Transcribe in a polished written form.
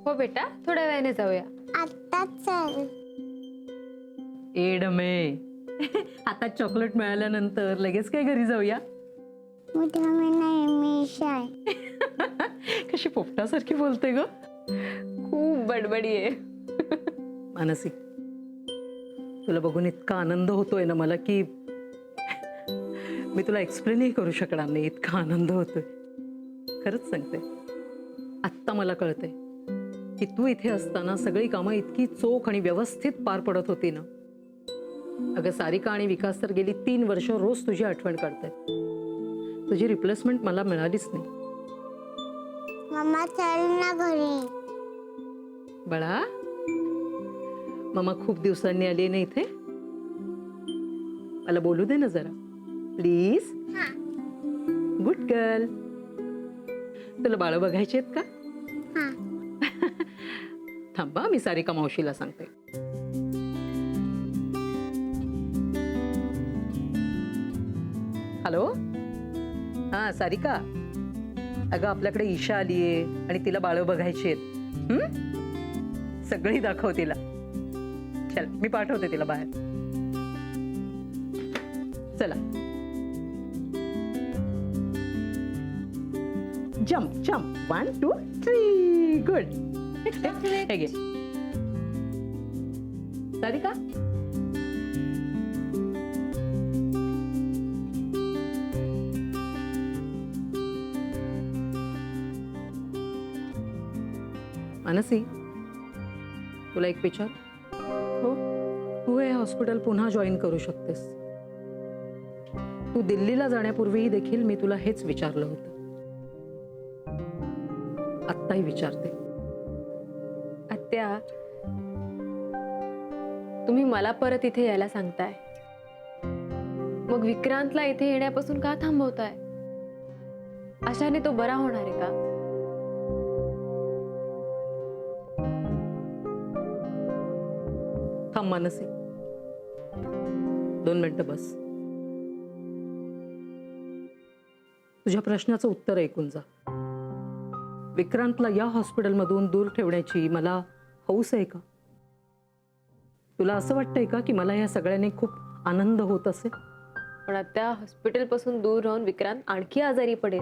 हो बेटा, थोड्या वेळाने जाऊया. आत्ताच चल. एडमे आता चॉकलेट मिळाल्यानंतर लगेच काय घरी जाऊया? मोठी मम्मी नाही, मी शाय. कशी पोपटासारखी बोलते ग. खूप बडबडी आहे. मानसी, तुला बघून इतका आनंद होतोय ना मला की मी तुला एक्सप्लेनही करू शकणार नाही, इतका आनंद होतोय. खरंच सांगते, आत्ता मला कळतंय की तू इथे असताना सगळी कामं इतकी चोख आणि व्यवस्थित पार पडत होती ना. अगं सारिका आणि विकास तर गेली 3 वर्ष रोज तुझी आठवण काढतायत. तुझी रिप्लेसमेंट मला मिळालीच नाही. मम्मा चल ना घरी. बाळा, मम्मा खूप दिवसांनी आली ना इथे. मला बोलू दे ना जरा प्लीज. Good girl. तुला बाळ बघायचे आहेत का? हा. थांबा, मी सारिका मावशीला सांगते. हॅलो, हा सारिका, अगं आपल्याकडे ईशा आलीये आणि तिला बाळ बघायची आहेत. सगळी दाखव तिला. चल, मी पाठवते तिला बाहेर. चला, जम्प जम्प 1 2 3. गुड. हे घे सारिका. मानसी, तुला एक विचार. हो. तू हे हॉस्पिटल पुन्हा जॉईन करू शकतेस. तू दिल्लीला जाण्यापूर्वीही देखील मी तुला हेच विचारलं होतं. आत्ताही विचारते. आत्या, तुम्ही मला परत इथे यायला सांगताय, मग विक्रांतला इथे येण्यापासून का थांबवताय? अशाने तो बरा होणार आहे का? थांब मानसी, 2 मिनिटं बस. तुझ्या प्रश्नाचं उत्तर ऐकून जा. विक्रांतला या हॉस्पिटलमधून दूर ठेवण्याची मला हौस आहे का? तुला असं वाटतंय का की मला या सगळ्यांनी खूप आनंद होत असेल? पण आत्या, हॉस्पिटल पासून दूर राहून विक्रांत आणखी आजारी पडेल.